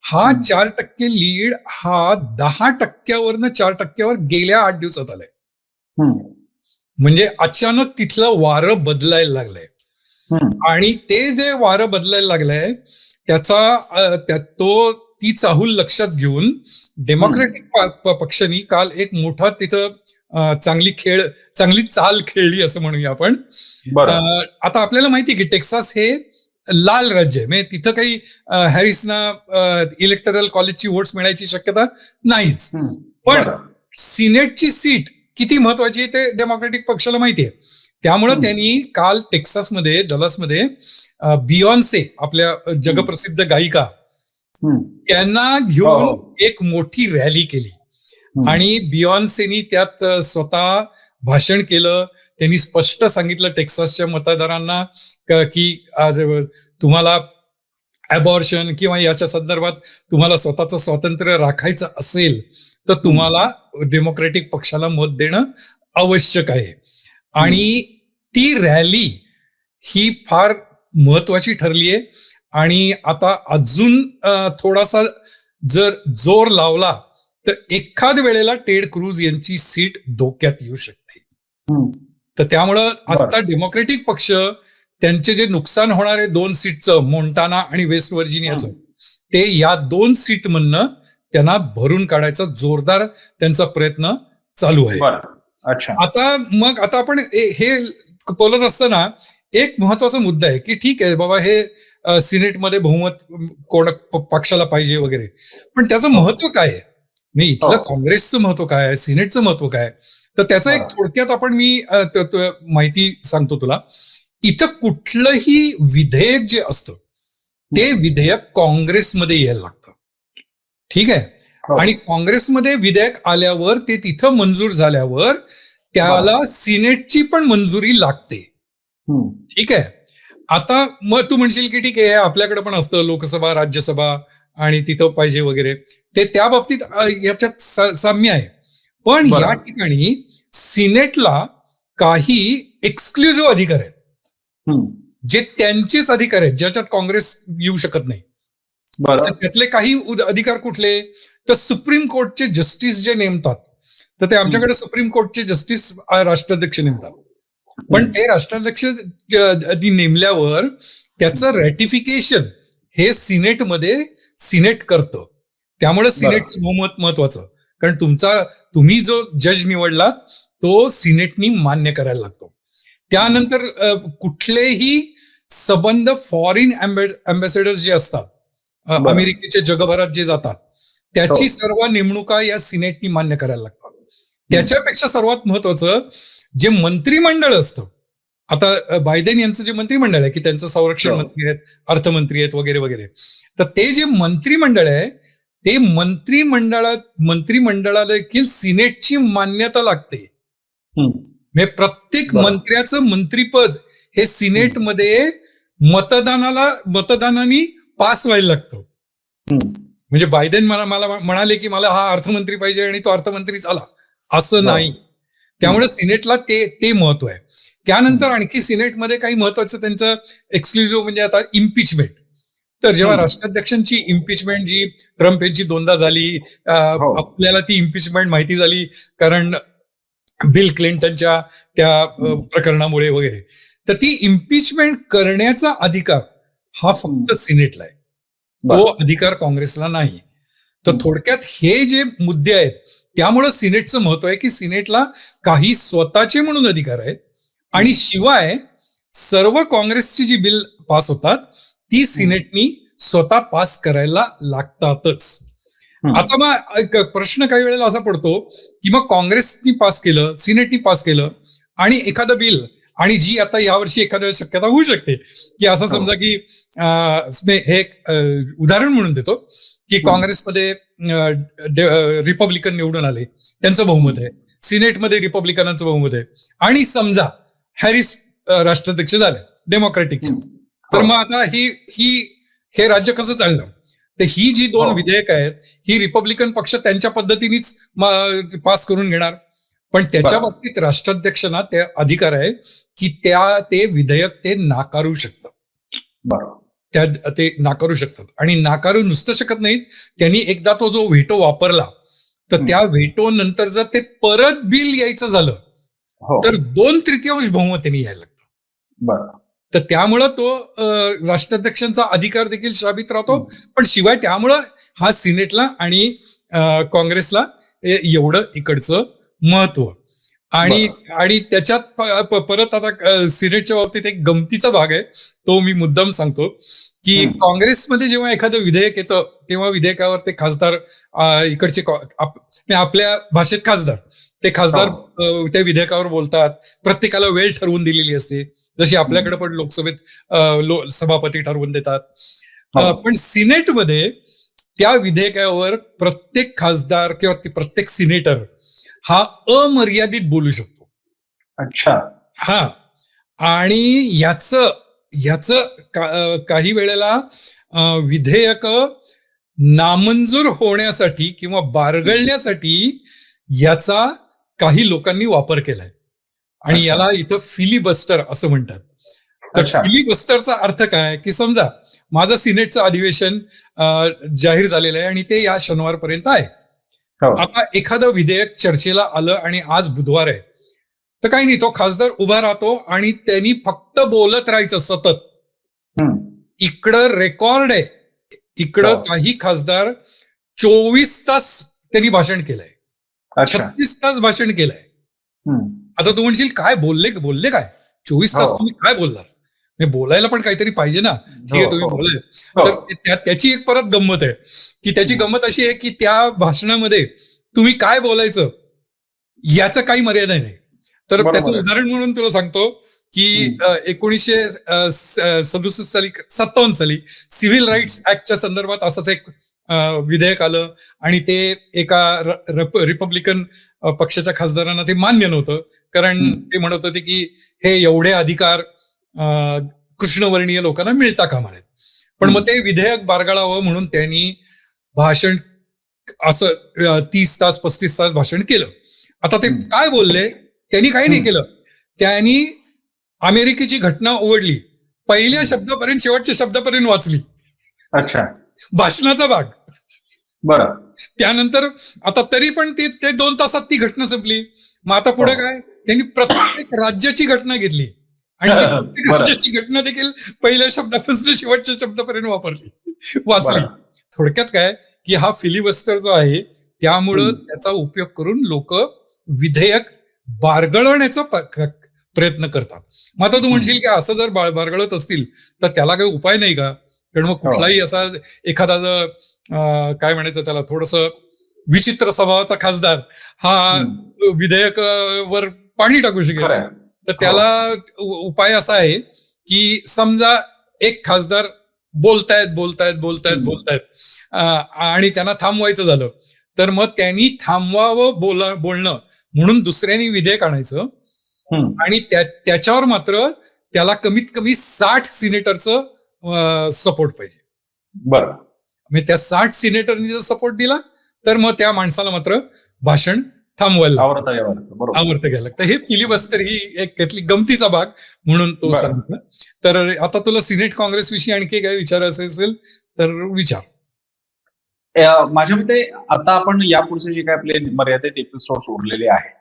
हा 4% लीड हा 10%वरनं 4%वर गेल्या 8 दिवसात आलाय. म्हणजे अचानक तिथलं वारं बदलायला लागलंय. आणि ते जे वारं बदलायला लागलंय ती चाहूल लक्षात घेऊन डेमोक्रेटिक पक्षाने काल एक मोठा तिथं चांगली चाल खेळली असं म्हणूया आपण. आता आपल्याला माहिती की टेक्सास हे लाल राज्य आहे. म्हणजे तिथं काही हॅरिसना इलेक्टरल कॉलेजची वोट्स मिळायची शक्यता नाहीच. पण सिनेटची सीट किती महत्वाची आहे ते डेमोक्रेटिक पक्षाला माहिती आहे. त्यामुळं त्यांनी काल टेक्सासमध्ये, डलसमध्ये बियॉन्से, आपल्या जगप्रसिद्ध गायिका, त्यांना घेऊन एक मोठी रॅली केली. आणि बियॉन्सेनी त्यात स्वतः भाषण केलं. त्यांनी स्पष्ट सांगितलं टेक्सासच्या मतदारांना की तुम्हाला अबॉर्शन किंवा याच्या संदर्भात तुम्हाला स्वतःचं स्वातंत्र्य राखायचं असेल तर तुम्हाला डेमोक्रेटिक पक्षाला मत देणं आवश्यक आहे. आणि ती रॅली ही फार महत्वाची ठरली आहे. आणि आता अजून थोडासा जर जोर लावला तर एखाद वेळेला टेड क्रूज यांची सीट धोक्यात येऊ शकते. तर त्यामुळं आता डेमोक्रेटिक पक्ष त्यांचे जे नुकसान होणारे 2 सीटचं, मोंटाना आणि वेस्ट व्हर्जिनियाचं, ते या 2 सीटमधनं त्यांना भरून काढायचा जोरदार त्यांचा प्रयत्न चालू आहे. आता आपण हे बोलत असताना एक महत्वाचा मुद्दा आहे की ठीक आहे बाबा, हे सिनेटमध्ये बहुमत पक्षाला पाहिजे वगैरे, पण त्याचं महत्व काय आहे? मी इथलं काँग्रेसचं महत्व काय आहे, सिनेटचं महत्व काय? तर त्याचं एक थोडक्यात मी माहिती सांगतो तुला. इथं कुठलंही विधेयक जे असतं ते विधेयक काँग्रेसमध्ये यायला लागतं. ठीक आहे. आणि काँग्रेसमध्ये विधेयक आल्यावर ते तिथं मंजूर झाल्यावर त्याला सिनेटची पण मंजुरी लागते. ठीक आहे. आता मग तू म्हणशील की ठीक आहे, आपल्याकडे पण असतं लोकसभा, राज्यसभा आणि तिथं पाहिजे वगैरे. ते त्या बाबतीत याच्यात साम्य आहे. पण या ठिकाणी सिनेटला काही एक्सक्लुझिव्ह अधिकार आहेत, जे त्यांचेच अधिकार आहेत, ज्याच्यात काँग्रेस येऊ शकत नाही. त्यातले काही अधिकार कुठले? तर सुप्रीम कोर्टचे जस्टिस जे नेमतात, तर ते आमच्याकडे सुप्रीम कोर्टचे जस्टिस राष्ट्राध्यक्ष नेमतात. पण ते राष्ट्राध्यक्ष नेमल्यावर त्याचं रॅटिफिकेशन हे सिनेट करतं. त्यामुळे सिनेटचं बहुमत महत्वाचं, कारण तुम्ही जो जज निवडला तो सिनेटनी मान्य करायला लागतो. त्यानंतर कुठलेही संबंध फॉरेन अँबॅसेडर जे असतात, अमेरिकेच्या जगभरात जे जातात, त्याची सर्व नेमणुका या सिनेटनी मान्य करायला लागतात. त्याच्यापेक्षा सर्वात महत्वाचं जे मंत्रिमंडळ असतं, आता बायडेन यांचं जे मंत्रिमंडळ आहे की त्यांचं संरक्षण मंत्री आहेत, अर्थमंत्री आहेत वगैरे वगैरे, तर ते जे मंत्रिमंडळ आहे ते मंत्रिमंडळाला देखील सिनेटची मान्यता लागते. म्हणजे प्रत्येक मंत्र्याचं मंत्रीपद हे सिनेटमध्ये मतदानाने पास व्हायला लागतं. म्हणजे बायडेन मला म्हणाले की मला हा अर्थमंत्री पाहिजे आणि तो अर्थमंत्री झाला, असं नाही. त्यामुळे सिनेटला ते महत्व आहे. त्यानंतर आणखी सिनेटमध्ये काही महत्वाचं त्यांचं एक्सक्लुझिव्ह म्हणजे आता इम्पिचमेंट. तर जेव्हा राष्ट्राध्यक्षांची इम्पिचमेंट जी ट्रम्प यांची 2दा झाली, आपल्याला ती इम्पिचमेंट माहिती झाली कारण बिल क्लिंटनच्या त्या प्रकरणामुळे वगैरे, तर ती इम्पिचमेंट करण्याचा अधिकार हा फक्त सिनेटला आहे, तो अधिकार काँग्रेसला नाही. तर थोडक्यात हे जे मुद्दे आहेत त्यामुळं सिनेटचं महत्व आहे की सिनेटला काही स्वतःचे म्हणून अधिकार आहेत, आणि शिवाय सर्व काँग्रेसची जी बिल पास होतात ती सिनेटनी स्वतः पास करायला लागतातच. आता मग एक प्रश्न काही वेळेला असा पडतो की मग काँग्रेसनी पास केलं, सिनेटनी पास केलं आणि एखादं बिल, आणि जी आता यावर्षी एखाद्या शक्यता होऊ शकते की असं समजा की हे एक उदाहरण म्हणून देतो की काँग्रेसमध्ये रिपब्लिकन निवडून आले, त्यांचं बहुमत आहे, सिनेटमध्ये रिपब्लिकनांचं बहुमत आहे, आणि समजा हॅरिस राष्ट्राध्यक्ष झाले डेमोक्रॅटिकचे, तर मग आता हे राज्य कसं चालणार? तर ही जी दोन विधेयक आहेत ही रिपब्लिकन पक्ष त्यांच्या पद्धतीनेच पास करून घेणार, पण त्याच्या बाबतीत राष्ट्राध्यक्षांना ते अधिकार आहे की ते विधेयक ते नाकारू शकतात.
बरोबर,
ते नाकारू शकतात, आणि नाकारू नुसतं शकत नाहीत, त्यांनी एकदा तो जो व्हेटो वापरला तर त्या व्हेटो नंतर जर ते परत बिल यायचं झालं तर 2/3 बहुमत त्यांनी यायला लागतं.
बरं,
तर त्यामुळं तो राष्ट्राध्यक्षांचा अधिकार देखील शाबित राहतो, पण शिवाय त्यामुळं हा सिनेटला आणि काँग्रेसला एवढं इकडचं महत्व. आणि त्याच्यात परत आता सिनेटच्या बाबतीत एक गमतीचा भाग आहे, तो मी मुद्दाम सांगतो की काँग्रेसमध्ये जेव्हा एखादं विधेयक येतं तेव्हा विधेयकावर ते खासदार इकडचे आपल्या भाषेत खासदार त्या विधेयकावर बोलतात, प्रत्येकाला वेळ ठरवून दिलेली असते, जशी आपल्याकडे पण लोकसभेत सभापती ठरवून देतात. पण सिनेटमध्ये त्या विधेयकावर प्रत्येक खासदार किंवा प्रत्येक सिनेटर हा अमर्यादित बोलू शकतो.
अच्छा.
हा, आणि याच काही वेळेला विधेयक नामंजूर होण्यासाठी किंवा बारगळण्यासाठी याचा काही लोकांनी वापर केलाय, आणि याला इथं फिलिबस्टर असं म्हणतात. तर फिलिबस्टरचा अर्थ काय की समजा माझं सिनेटचं अधिवेशन जाहीर झालेलं आहे आणि ते या शनिवारपर्यंत आहे. आता एखादं विधेयक चर्चेला आलं आणि आज बुधवार आहे, तर काही नाही, तो खासदार उभा राहतो आणि त्यांनी फक्त बोलत राहायचं सतत. इकडं रेकॉर्ड आहे, इकडं काही खासदार 24 तास त्यांनी भाषण केलंय, 36 तास भाषण केलंय. आता तू म्हणशील काय बोलले काय 24 तास तुम्ही काय बोललात? बोलायला पण काहीतरी पाहिजे ना. ठीक आहे, तुम्ही बोलाय. तर त्याची एक परत गंमत आहे की त्याची गंमत अशी आहे की त्या भाषणामध्ये तुम्ही काय बोलायचं याचं काही मर्यादा नाही. तर त्याचं उदाहरण म्हणून तुला सांगतो की 1957 साली सिव्हिल राईट्स ऍक्टच्या संदर्भात असंच एक विधेयक आलं, आणि ते एका रिपब्लिकन पक्षाच्या खासदारांना ते मान्य नव्हतं, कारण ते म्हणत होते की हे एवढे अधिकार कृष्णवर्णीय लोकांना मिळता कामा नयेत. पण मग ते विधेयक बारगाळावं म्हणून त्यांनी भाषण असं 30 तास 35 तास भाषण केलं. आता ते काय बोलले? त्यांनी काही नाही केलं, त्यांनी अमेरिकेची घटना उघडली, पहिल्या शब्दापर्यंत शेवटच्या शब्दापर्यंत वाचली.
अच्छा.
भाषणाचा भाग.
बरं.
त्यानंतर आता तरी पण ते 2 तासात ती घटना संपली. मग आता पुढे काय? त्यांनी प्रत्येक राज्याची घटना घेतली आणि राज्याची घटना देखील पहिल्या शब्दापासून शेवटच्या शब्दापर्यंत वाचली. थोडक्यात काय की हा फिलिबस्टर जो आहे त्यामुळं त्याचा उपयोग करून लोक विधेयक बारगळवण्याचा प्रयत्न करतात. मग आता तू म्हणशील की असं जर बारगळत असतील तर त्याला काही उपाय नाही का? कारण मग कुठलाही असा एखादा काय म्हणायचं त्याला थोडस विचित्र स्वभावाचा खासदार हा विधेयकावर पाणी टाकू शकेल. तर त्याला उपाय असा आहे की समजा एक खासदार बोलतायत आणि त्यांना थांबवायचं झालं तर मग त्यांनी थांबवावं बोलणं म्हणून दुसऱ्यांनी विधेयक आणायचं, आणि त्याच्यावर मात्र त्याला कमीत कमी 60 सिनेटरचं सपोर्ट पाहिजे.
बरं.
म्हणजे त्या 60 सिनेटरनी जर सपोर्ट दिला तर मग त्या माणसाला मात्र भाषण थांबवायला आवडतं घ्यायला लागतं. हे फिलिबस्टर ही एक त्यातली गमतीचा भाग म्हणून तो सांगितलं. तर आता तुला सिनेट काँग्रेस विषयी आणखी काय विचारायचं असेल तर विचार.
माझ्या मते आता आपण यापुढचे जे काय आपले मर्यादित एपिसोड उरलेले आहेत,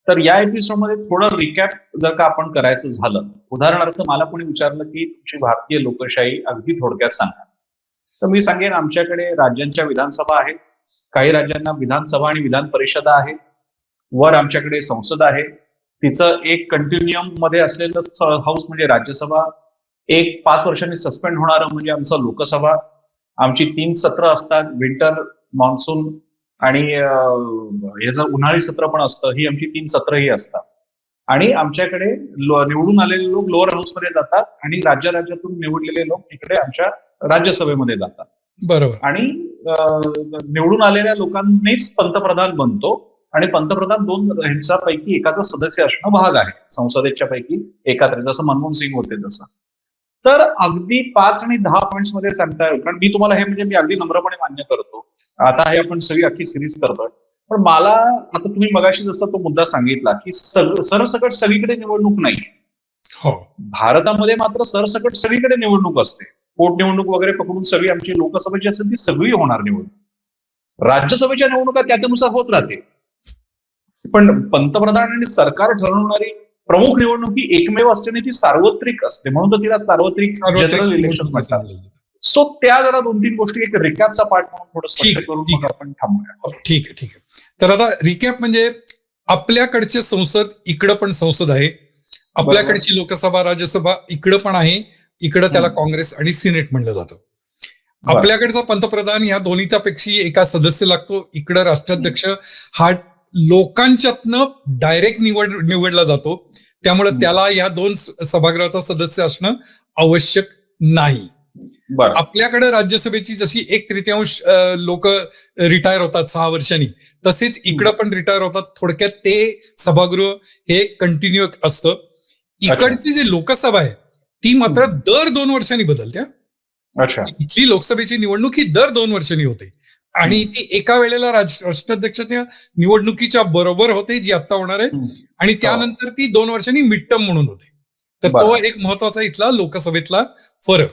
तर या एपिसोडमध्ये थोडं रिकॅप जर का आपण करायचं झालं, उदाहरणार्थ मला कोणी विचारलं की तुमची भारतीय लोकशाही अगदी थोडक्यात सांगा, तर मी सांगेन आमच्याकडे राज्यांच्या विधानसभा आहेत, काही राज्यांना विधानसभा आणि विधान परिषदा आहेत, वर आमच्याकडे संसद आहे, तिचं एक कंटिन्युअम मध्ये असलेलं हाऊस म्हणजे राज्यसभा, एक 5 वर्षांनी सस्पेंड होणारं म्हणजे आमचं लोकसभा, आमची 3 सत्र असतात, विंटर मान्सून आणि याचं उन्हाळी सत्र पण असतं. ही आमची 3 सत्रही असतात. आणि आमच्याकडे निवडून आलेले लोक लोअर हाऊसमध्ये जातात आणि राज्यातून निवडलेले लोक इकडे आमच्या राज्यसभेमध्ये जातात.
बरोबर.
आणि निवडून आलेल्या लोकांनीच पंतप्रधान बनतो आणि पंतप्रधान 2 ह्यांच्यापैकी एकाचा सदस्य असणं भाग आहे. संसदेच्या पैकी एकात्र, जसं मनमोहन सिंग होते तसं. तर अगदी 5 आणि 10 पॉईंट्स मध्ये सांगता येईल, कारण मी तुम्हाला हे म्हणजे मी अगदी नम्रपणे मान्य करतो. आता हे आपण सगळी अख्खी सिरीज करतोय, पण मला आता तुम्ही मगाशी जसा तो मुद्दा सांगितला की सरसकट सगळीकडे निवडणूक नाही.
हो.
भारतामध्ये मात्र सरसकट सगळीकडे निवडणूक असते. पोटनिवडणूक वगैरे पकडून सगळी आमची लोकसभेची असेल ती सगळी होणार निवडणूक. राज्यसभेच्या निवडणुका त्यानुसार होत राहते. पण पंतप्रधान आणि सरकार ठरवणारी प्रमुख निवडणूक ही एकमेव असते आणि ती सार्वत्रिक असते, म्हणून तर तिला सार्वत्रिक जनरल इलेक्शन म्हणतात. सो त्या जरा 2-3 गोष्टी एक रिकॅपचा पार्ट म्हणून थोडं स्पष्ट करून मग आपण थांबूया.
ठीक आहे. तर आता रिकॅप म्हणजे आपल्याकडचे संसद इकडं पण संसद आहे, आपल्याकडची लोकसभा राज्यसभा इकडं पण आहे, इकडं त्याला काँग्रेस आणि सिनेट म्हणलं जातं. आपल्याकडचा पंतप्रधान ह्या दोन्हीच्या पेक्षा एका सदस्य लागतो, इकडं राष्ट्राध्यक्ष हा लोकांच्यातनं डायरेक्ट निवडला जातो, त्यामुळे त्याला या 2 सभागृहाचा सदस्य असणं आवश्यक नाही. आपल्याकडे राज्यसभेची जशी 1/3 लोक रिटायर होतात 6 वर्षांनी, तसेच इकडं पण रिटायर होतात. थोडक्यात ते सभागृह हे कंटिन्यू असतं. इकडची जी लोकसभा आहे ती मात्र दर 2 वर्षांनी बदलते. इथली लोकसभेची निवडणूक ही दर 2 वर्षांनी होते आणि ती एका वेळेला राष्ट्राध्यक्षाच्या निवडणुकीच्या बरोबर होते, जी आता होणार आहे, आणि त्यानंतर ती 2 वर्षांनी मिड टर्म म्हणून होते. तर तो एक महत्वाचा इथला लोकसभेतला फरक.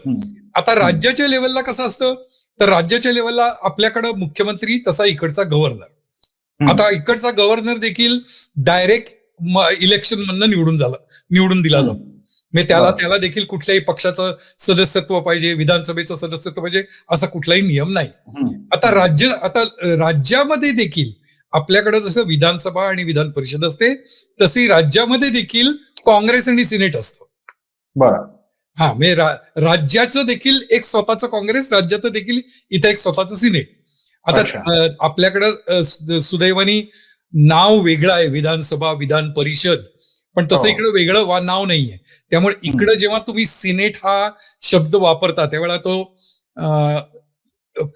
आता राज्याच्या लेवलला कसं असतं, तर राज्याच्या लेवलला आपल्याकडं मुख्यमंत्री, तसा इकडचा गव्हर्नर. आता इकडचा गव्हर्नर देखील डायरेक्ट इलेक्शन मधनं निवडून दिला जातो. म्हणजे त्याला देखील कुठल्याही पक्षाचं सदस्यत्व पाहिजे, विधानसभेचं सदस्यत्व पाहिजे, असा कुठलाही नियम नाही. आता राज्यामध्ये देखील आपल्याकडे जसं विधानसभा आणि विधान परिषद असते, तशी राज्यामध्ये देखील काँग्रेस आणि सिनेट असतं. म्हणजे राज्याचं देखील एक स्वतःचं काँग्रेस, राज्याचं देखील इथं एक स्वतःचं सिनेट. आता आपल्याकडं सुदैवानी नाव वेगळं आहे, विधानसभा विधान परिषद, पण तसं इकडे वेगळं नाव नाहीये. त्यामुळे इकडे जेव्हा तुम्ही सिनेट हा शब्द वापरता त्यावेळेला तो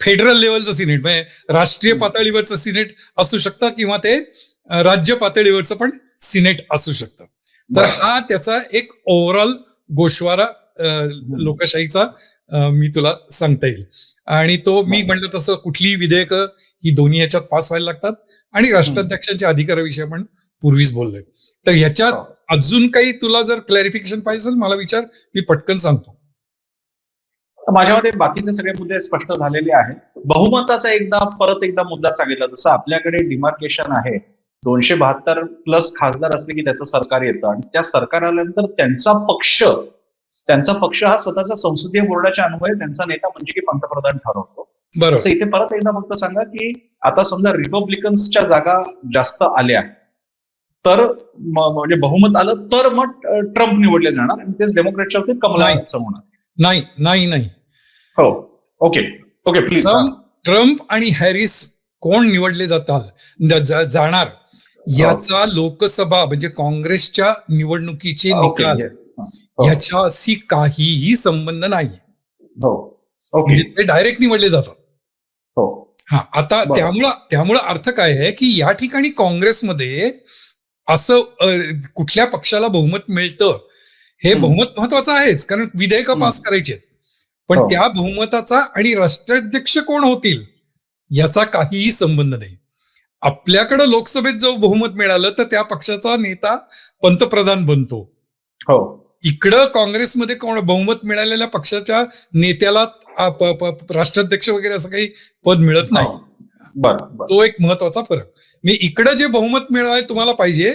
फेडरल लेवलचं सिनेट म्हणजे राष्ट्रीय पातळीवरचं सिनेट असू शकतं किंवा ते राज्य पातळीवरचं पण सिनेट असू शकतं. तर हा त्याचा एक ओव्हरऑल गोषवारा लोकशाहीचा मी तुला सांगता येईल. आणि तो मी म्हणलं तसं कुठलीही विधेयकं ही दोन्ही ह्याच्यात पास व्हायला लागतात आणि राष्ट्राध्यक्षांच्या अधिकाराविषयी आपण पूर्वीच बोललोय. तर ह्याच्यात अजून काही तुला जर क्लॅरिफिकेशन पाहिजे असेल मला विचार, मी पटकन सांगतो.
माझ्यामध्ये बाकीचे सगळे मुद्दे स्पष्ट झालेले आहेत. बहुमताचा परत एकदा मुद्दा सांगितला, जसं आपल्याकडे डिमार्केशन आहे, 272 प्लस खासदार असले की त्याचं सरकार येतं आणि त्या सरकार आल्यानंतर त्यांचा पक्ष हा स्वतःचा संसदीय बोर्डाच्या अन्वये त्यांचा नेता म्हणजे की पंतप्रधान ठरवतो. बरोबर. इथे परत एकदा फक्त सांगा की आता समजा रिपब्लिकन्सच्या जागा जास्त आल्या तर म्हणजे बहुमत आलं तर मग ट्रम्प निवडले जाणार आणि तेच डेमोक्रॅटच्या बाबतीत कमला हॅरिस होणार.
नाही.
हो, ओके प्लीज.
ट्रम्प आणि हॅरिस कोण निवडले जाणार याचा लोकसभा म्हणजे काँग्रेसच्या निवडणुकीचे निकाल याच्याशी काहीही संबंध नाही. म्हणजे ते डायरेक्ट निवडले जातात. आता त्यामुळं अर्थ काय आहे की या ठिकाणी काँग्रेसमध्ये असं कुठल्या पक्षाला बहुमत मिळतं हे बहुमत महत्वाचं आहेच, कारण विधेयकं पास करायचे, पण त्या बहुमताचा आणि राष्ट्राध्यक्ष कोण होतील याचा काहीही संबंध नाही. आपल्याकडं लोकसभेत जो बहुमत मिळालं तर त्या पक्षाचा नेता पंतप्रधान बनतो. इकडं काँग्रेसमध्ये कोण बहुमत मिळालेल्या पक्षाच्या नेत्याला राष्ट्राध्यक्ष वगैरे असं काही पद मिळत नाही. तो एक महत्वाचा फरक. मी इकडं जे बहुमत मिळालं तुम्हाला पाहिजे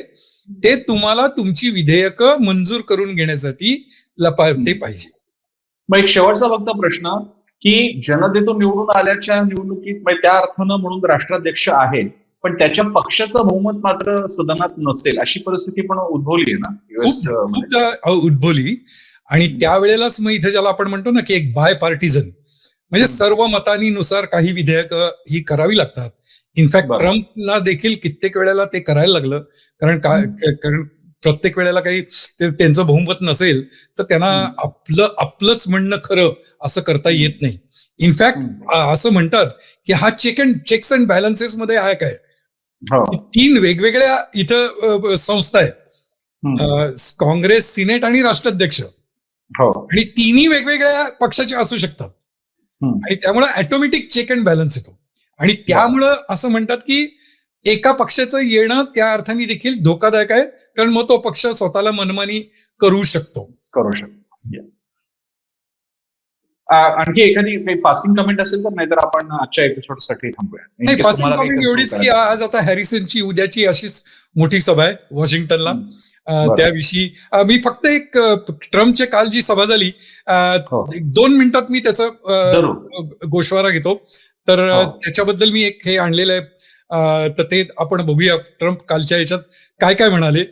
ते तुम्हाला तुमची विधेयकं मंजूर करून घेण्यासाठी ते पाहिजे.
मग एक शेवटचा फक्त प्रश्न की जनतेतून निवडून आल्याच्या निवडणुकीत त्या अर्थानं म्हणून राष्ट्राध्यक्ष आहे, पण त्याच्या पक्षाचं बहुमत मात्र सदनात नसेल अशी परिस्थिती पण उद्भवली आहे ना,
उद्भवली. आणि त्यावेळेलाच मग इथे ज्याला आपण म्हणतो ना की एक बाय पार्टिझन म्हणजे सर्व मतांनुसार काही विधेयकं ही करावी लागतात. इनफॅक्ट
बरं.
ट्रम्पला देखील कित्येक वेळेला ते करायला लागलं, कारण प्रत्येक वेळेला काही त्यांचं बहुमत नसेल तर त्यांना आपलंच म्हणणं खरं असं करता येत नाही. इनफॅक्ट असं म्हणतात की हा चेक्स अँड बॅलन्सेस मध्ये आहे काय,
हो.
3 वेगवेगळ्या इथं संस्था आहेत, काँग्रेस, सिनेट आणि राष्ट्राध्यक्ष,
हो.
आणि तिन्ही वेगवेगळ्या पक्षाचे असू शकतात. आणि त्यामुळे ऑटोमॅटिक चेक अँड बॅलन्स येतो. आणि त्यामुळं असं म्हणतात की एका पक्षाचं येणं त्या अर्थाने देखील धोकादायक आहे, कारण मग तो पक्ष स्वतःला मनमानी करू शकतो.
आणखी एखादी काही पासिंग कमेंट असेल तर, नाहीतर आपण आजच्या एपिसोडसाठी थांबूया.
नाही, पासिंग कमेंट एवढीच की आज आता हॅरिसनची उद्याची अशीच मोठी सभा आहे वॉशिंग्टनला. त्याविषयी मी फक्त एक ट्रम्पची काल जी सभा झाली, 2 मिनिटात मी त्याचा गोषवारा घेतो. तर त्याच्याबद्दल मी एक हे आणलेलं आहे, तर ते आपण बघूया ट्रम्प कालच्या याच्यात काय काय म्हणाले.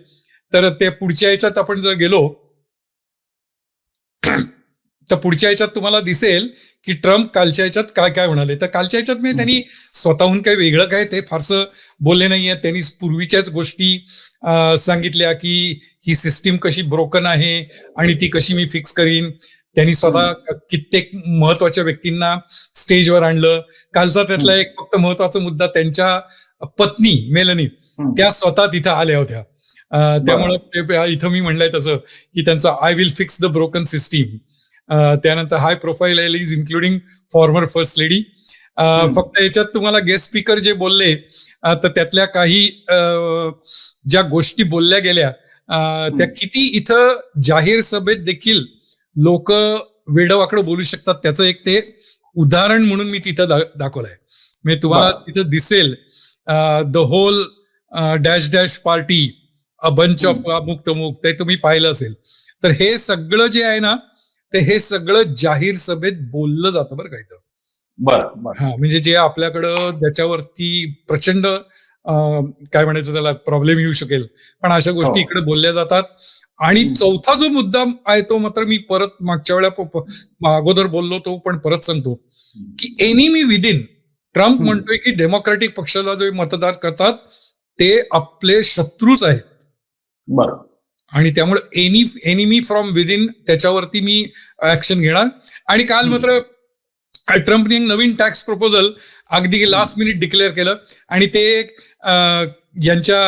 तर ते पुढच्या याच्यात आपण जर गेलो तर पुढच्या याच्यात तुम्हाला दिसेल की ट्रम्प कालच्या याच्यात काय काय म्हणाले. तर कालच्या याच्यात मी त्यांनी स्वतःहून काही वेगळं काय ते फारसं बोलले नाहीये. त्यांनी पूर्वीच्याच गोष्टी सांगितल्या की ही सिस्टीम कशी ब्रोकन आहे आणि ती कशी मी फिक्स करीन. त्यांनी स्वतः कित्येक महत्वाच्या व्यक्तींना स्टेजवर आणलं. कालचा त्यातला एक फक्त महत्वाचा मुद्दा, त्यांच्या पत्नी मेलनी त्या स्वतः तिथं आल्या होत्या. त्यामुळे इथं मी म्हणलंय तसं की त्यांचं I will fix the broken system. त्यानंतर high profile allies including former first lady. फक्त याच्यात तुम्हाला गेस्ट स्पीकर जे बोलले तर त्यातल्या काही ज्या गोष्टी बोलल्या गेल्या त्या किती इथं जाहीर सभेत देखील लोक वेडवाकडं बोलू शकतात त्याचं एक ते उदाहरण म्हणून मी तिथं दाखवलंय. म्हणजे तुम्हाला तिथं दिसेल the whole dash dash party a bunch of अमुक तमुक, ते तुम्ही पाहिलं असेल. तर हे सगळं जे आहे ना, ते हे सगळं जाहीर सभेत बोललं जातं बरं का इथं. हा, म्हणजे जे आपल्याकडं त्याच्यावरती प्रचंड काय म्हणायचं त्याला प्रॉब्लेम येऊ शकेल, पण अशा गोष्टी इकडे बोलल्या जातात. आणि चौथा जो मुद्दा आहे तो मात्र मी परत मागच्या वेळा अगोदर बोललो तो पण परत सांगतो की एनिमी विदिन. ट्रम्प म्हणतोय की डेमोक्रॅटिक पक्षाला जे मतदार करतात ते आपले शत्रूच आहेत. आणि त्यामुळे एनिमी फ्रॉम विदिन त्याच्यावरती मी ऍक्शन घेणार. आणि काल मात्र ट्रम्पने एक नवीन टॅक्स प्रपोजल अगदी लास्ट मिनिट डिक्लेअर केलं, आणि ते यांच्या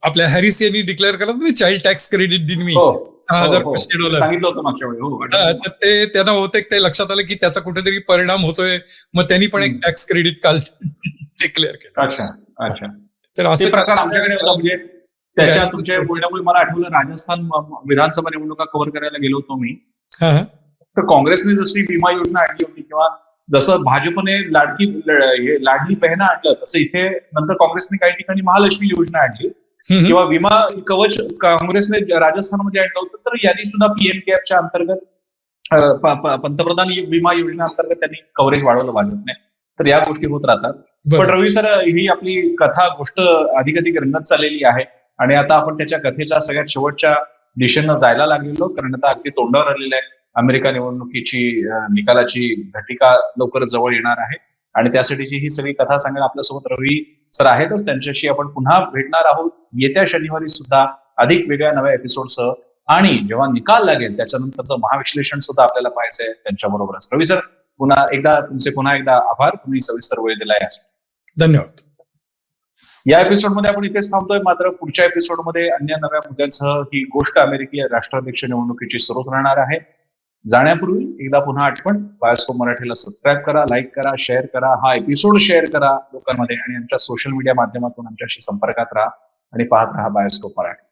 आपल्या हॅरिस यांनी डिक्लेअर केलं ना, चाइल्ड टॅक्स क्रेडिट दिन मी $6,500
सांगितलं होतं मागच्या वेळी.
तर ते त्यांना होतं ते लक्षात आलं की त्याचा कुठेतरी परिणाम होतोय, मग त्यांनी पण एक टॅक्स क्रेडिट काल डिक्लेअर केलं.
अच्छा.
तर असं
आमच्याकडे म्हणजे त्याच्या तुमच्या बोलण्यामुळे मला आठवलं, राजस्थान विधानसभा निवडणुका कव्हर करायला गेलो होतो मी. तर काँग्रेसने जशी विमा योजना आणली होती, किंवा जसं भाजपने लाडली बहिणा आणलं, तसं इथे नंतर काँग्रेसने काही ठिकाणी महालक्ष्मी योजना आणली, किंवा विमा कवच काँग्रेसने राजस्थानमध्ये आणलं होतं. तर यांनी सुद्धा पीएम केअरच्या अंतर्गत पंतप्रधान विमा योजना अंतर्गत त्यांनी कव्हरेज वाढवलं भाजपने. तर या गोष्टी होत राहतात. पण रवी सर, ही आपली गोष्ट अधिक रंगत चाललेली आहे, आणि आता आपण त्याच्या कथेच्या सगळ्यात शेवटच्या दिशेनं जायला लागलेलो, कारण आता अगदी तोंडावर आलेलं आहे. अमेरिका निवडणुकीची निकालाची घटिका लवकर जवळ येणार आहे, आणि त्यासाठीची ही सगळी कथा सांगायला आपल्यासोबत रवी सर आहेतच. त्यांच्याशी आपण पुन्हा भेटणार आहोत येत्या शनिवारी सुद्धा अधिक वेगळ्या नव्या एपिसोडसह. आणि जेव्हा निकाल लागेल त्याच्यानंतरचं महाविश्लेषण सुद्धा आपल्याला पाहायचं आहे त्यांच्याबरोबरच. रवी सर, पुन्हा एकदा आभार, तुम्ही सविस्तर वेळ दिला यासाठी.
धन्यवाद.
या एपिसोडमध्ये आपण इथेच थांबतोय. मात्र पुढच्या एपिसोडमध्ये अन्य नव्या मुद्द्यांसह ही गोष्ट अमेरिकी राष्ट्राध्यक्ष निवडणुकीची सुरू राहणार आहे. जाण्यापूर्वी एकदा पुन्हा आठवण, बायोस्कोप मराठीला सबस्क्राईब करा, लाईक करा, शेअर करा, हा एपिसोड शेअर करा लोकांमध्ये, आणि आमच्या सोशल मीडिया माध्यमातून आमच्याशी संपर्कात राहा आणि पाहत राहा बायोस्कोप मराठी.